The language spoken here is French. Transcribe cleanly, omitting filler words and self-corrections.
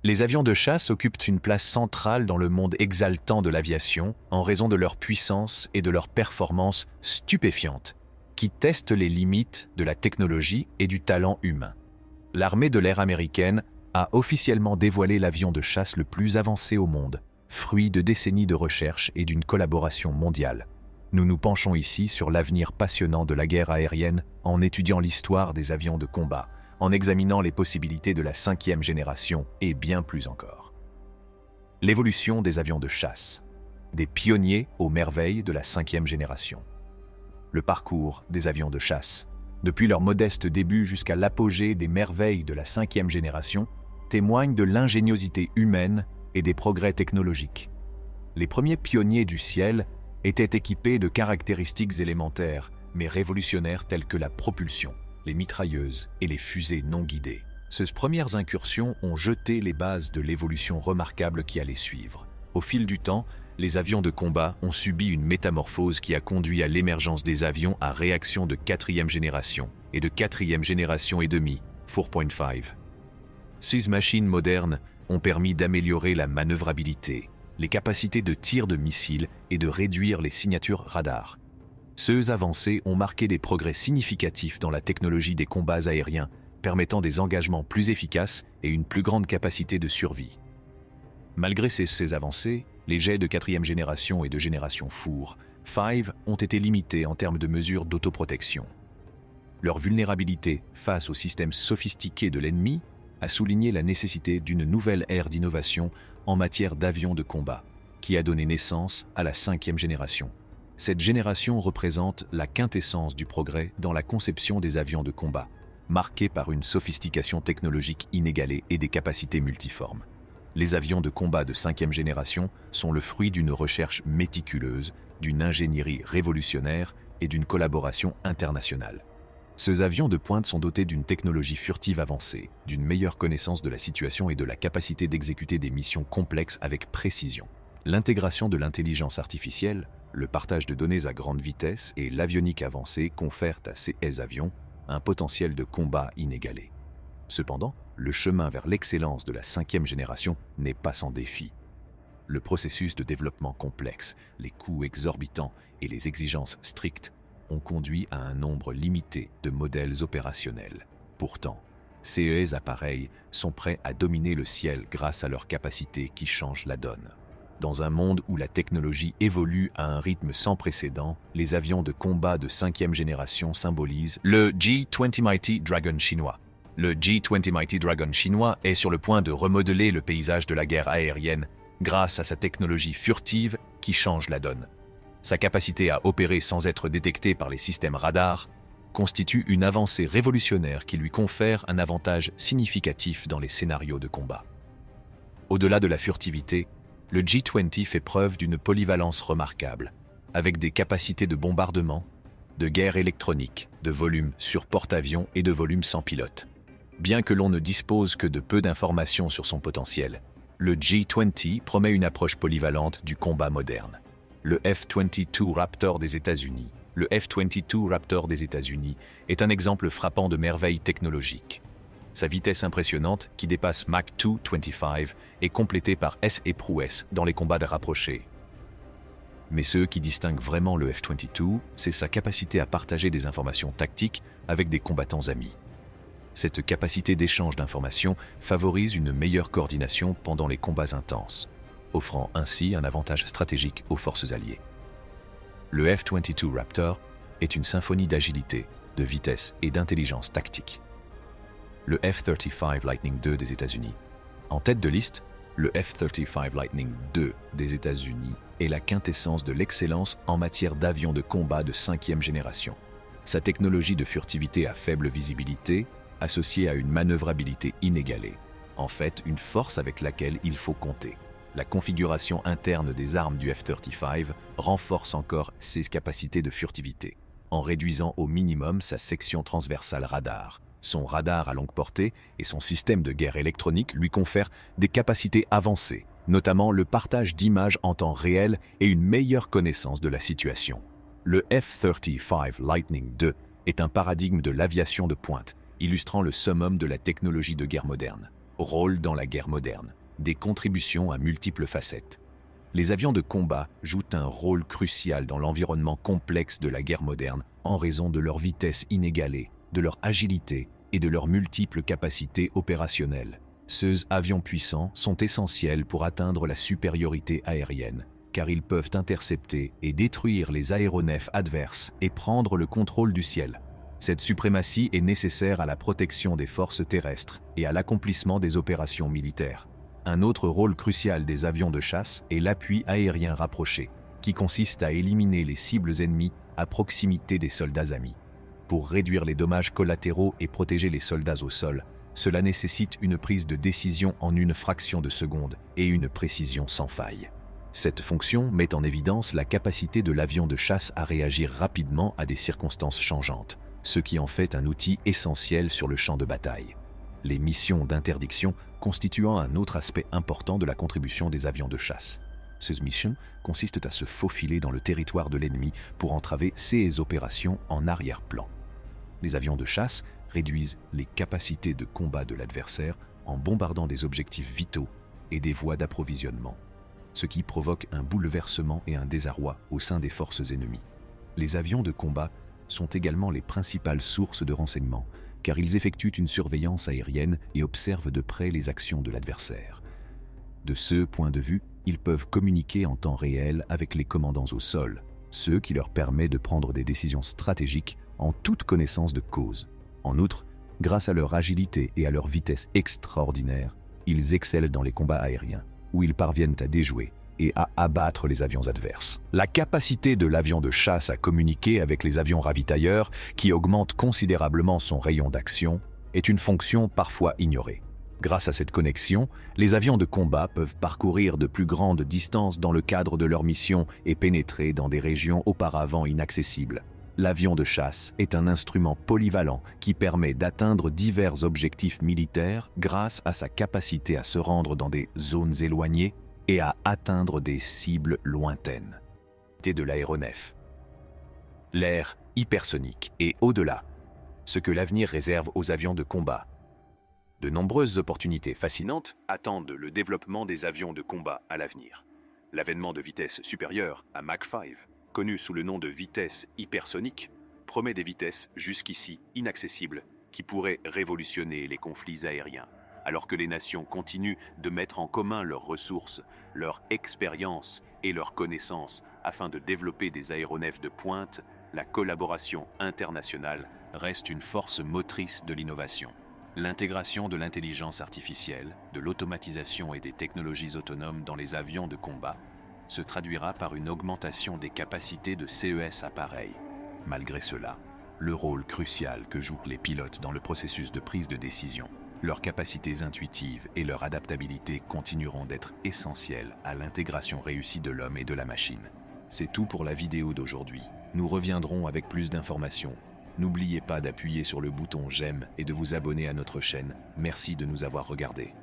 Les avions de chasse occupent une place centrale dans le monde exaltant de l'aviation en raison de leur puissance et de leur performance stupéfiantes, qui testent les limites de la technologie et du talent humain. L'armée de l'air américaine a officiellement dévoilé l'avion de chasse le plus avancé au monde, fruit de décennies de recherche et d'une collaboration mondiale. Nous nous penchons ici sur l'avenir passionnant de la guerre aérienne en étudiant l'histoire des avions de combat, en examinant les possibilités de la 5e génération et bien plus encore. L'évolution des avions de chasse, des pionniers aux merveilles de la 5e génération. Le parcours des avions de chasse, depuis leur modeste début jusqu'à l'apogée des merveilles de la 5e génération, témoigne de l'ingéniosité humaine et des progrès technologiques. Les premiers pionniers du ciel étaient équipés de caractéristiques élémentaires, mais révolutionnaires telles que la propulsion, les mitrailleuses et les fusées non guidées. Ces premières incursions ont jeté les bases de l'évolution remarquable qui allait suivre. Au fil du temps, les avions de combat ont subi une métamorphose qui a conduit à l'émergence des avions à réaction de 4e génération et de 4e génération et demie, 4.5. Ces machines modernes ont permis d'améliorer la manœuvrabilité, les capacités de tir de missiles et de réduire les signatures radar. Ces avancées ont marqué des progrès significatifs dans la technologie des combats aériens, permettant des engagements plus efficaces et une plus grande capacité de survie. Malgré ces avancées, les jets de 4e génération et de génération four, 5, ont été limités en termes de mesures d'autoprotection. Leur vulnérabilité face aux systèmes sophistiqués de l'ennemi a souligné la nécessité d'une nouvelle ère d'innovation en matière d'avions de combat, qui a donné naissance à la 5e génération. Cette génération représente la quintessence du progrès dans la conception des avions de combat, marquée par une sophistication technologique inégalée et des capacités multiformes. Les avions de combat de 5e génération sont le fruit d'une recherche méticuleuse, d'une ingénierie révolutionnaire et d'une collaboration internationale. Ces avions de pointe sont dotés d'une technologie furtive avancée, d'une meilleure connaissance de la situation et de la capacité d'exécuter des missions complexes avec précision. L'intégration de l'intelligence artificielle, le partage de données à grande vitesse et l'avionique avancée confèrent à ces avions un potentiel de combat inégalé. Cependant, le chemin vers l'excellence de la 5e génération n'est pas sans défi. Le processus de développement complexe, les coûts exorbitants et les exigences strictes ont conduit à un nombre limité de modèles opérationnels. Pourtant, ces appareils sont prêts à dominer le ciel grâce à leurs capacités qui changent la donne. Dans un monde où la technologie évolue à un rythme sans précédent, les avions de combat de 5e génération symbolisent le G-20 Mighty Dragon chinois. Le G-20 Mighty Dragon chinois est sur le point de remodeler le paysage de la guerre aérienne grâce à sa technologie furtive qui change la donne. Sa capacité à opérer sans être détecté par les systèmes radars constitue une avancée révolutionnaire qui lui confère un avantage significatif dans les scénarios de combat. Au-delà de la furtivité, le G-20 fait preuve d'une polyvalence remarquable, avec des capacités de bombardement, de guerre électronique, de volume sur porte-avions et de volume sans pilote. Bien que l'on ne dispose que de peu d'informations sur son potentiel, le G-20 promet une approche polyvalente du combat moderne. Le F-22 Raptor des États-Unis. Le F-22 Raptor des États-Unis est un exemple frappant de merveille technologique. Sa vitesse impressionnante, qui dépasse Mach 225, est complétée par et prouesses dans les combats de rapprochés. Mais ce qui distingue vraiment le F-22, c'est sa capacité à partager des informations tactiques avec des combattants amis. Cette capacité d'échange d'informations favorise une meilleure coordination pendant les combats intenses, offrant ainsi un avantage stratégique aux forces alliées. Le F-22 Raptor est une symphonie d'agilité, de vitesse et d'intelligence tactique. Le F-35 Lightning II des États-Unis. En tête de liste, le F-35 Lightning II des États-Unis est la quintessence de l'excellence en matière d'avions de combat de 5e génération. Sa technologie de furtivité à faible visibilité, associée à une manœuvrabilité inégalée, en fait une force avec laquelle il faut compter. La configuration interne des armes du F-35 renforce encore ses capacités de furtivité, en réduisant au minimum sa section transversale radar. Son radar à longue portée et son système de guerre électronique lui confèrent des capacités avancées, notamment le partage d'images en temps réel et une meilleure connaissance de la situation. Le F-35 Lightning II est un paradigme de l'aviation de pointe, illustrant le summum de la technologie de guerre moderne. Rôle dans la guerre moderne. Des contributions à multiples facettes. Les avions de combat jouent un rôle crucial dans l'environnement complexe de la guerre moderne en raison de leur vitesse inégalée, de leur agilité et de leurs multiples capacités opérationnelles. Ces avions puissants sont essentiels pour atteindre la supériorité aérienne, car ils peuvent intercepter et détruire les aéronefs adverses et prendre le contrôle du ciel. Cette suprématie est nécessaire à la protection des forces terrestres et à l'accomplissement des opérations militaires. Un autre rôle crucial des avions de chasse est l'appui aérien rapproché, qui consiste à éliminer les cibles ennemies à proximité des soldats amis. Pour réduire les dommages collatéraux et protéger les soldats au sol, cela nécessite une prise de décision en une fraction de seconde et une précision sans faille. Cette fonction met en évidence la capacité de l'avion de chasse à réagir rapidement à des circonstances changeantes, ce qui en fait un outil essentiel sur le champ de bataille. Les missions d'interdiction constituant un autre aspect important de la contribution des avions de chasse. Ces missions consistent à se faufiler dans le territoire de l'ennemi pour entraver ses opérations en arrière-plan. Les avions de chasse réduisent les capacités de combat de l'adversaire en bombardant des objectifs vitaux et des voies d'approvisionnement, ce qui provoque un bouleversement et un désarroi au sein des forces ennemies. Les avions de combat sont également les principales sources de renseignements, car ils effectuent une surveillance aérienne et observent de près les actions de l'adversaire. De ce point de vue, ils peuvent communiquer en temps réel avec les commandants au sol, ce qui leur permet de prendre des décisions stratégiques en toute connaissance de cause. En outre, grâce à leur agilité et à leur vitesse extraordinaire, ils excellent dans les combats aériens, où ils parviennent à déjouer et à abattre les avions adverses. La capacité de l'avion de chasse à communiquer avec les avions ravitailleurs, qui augmente considérablement son rayon d'action, est une fonction parfois ignorée. Grâce à cette connexion, les avions de combat peuvent parcourir de plus grandes distances dans le cadre de leur mission et pénétrer dans des régions auparavant inaccessibles. L'avion de chasse est un instrument polyvalent qui permet d'atteindre divers objectifs militaires grâce à sa capacité à se rendre dans des zones éloignées et à atteindre des cibles lointaines. De l'aéronef. L'air hypersonique et au-delà, ce que l'avenir réserve aux avions de combat. De nombreuses opportunités fascinantes attendent le développement des avions de combat à l'avenir. L'avènement de vitesses supérieures à Mach 5, connu sous le nom de vitesse hypersonique, promet des vitesses jusqu'ici inaccessibles qui pourraient révolutionner les conflits aériens. Alors que les nations continuent de mettre en commun leurs ressources, leur expérience et leurs connaissances afin de développer des aéronefs de pointe, la collaboration internationale reste une force motrice de l'innovation. L'intégration de l'intelligence artificielle, de l'automatisation et des technologies autonomes dans les avions de combat se traduira par une augmentation des capacités de ces appareils. Malgré cela, le rôle crucial que jouent les pilotes dans le processus de prise de décision, leurs capacités intuitives et leur adaptabilité continueront d'être essentielles à l'intégration réussie de l'homme et de la machine. C'est tout pour la vidéo d'aujourd'hui. Nous reviendrons avec plus d'informations. N'oubliez pas d'appuyer sur le bouton j'aime et de vous abonner à notre chaîne. Merci de nous avoir regardés.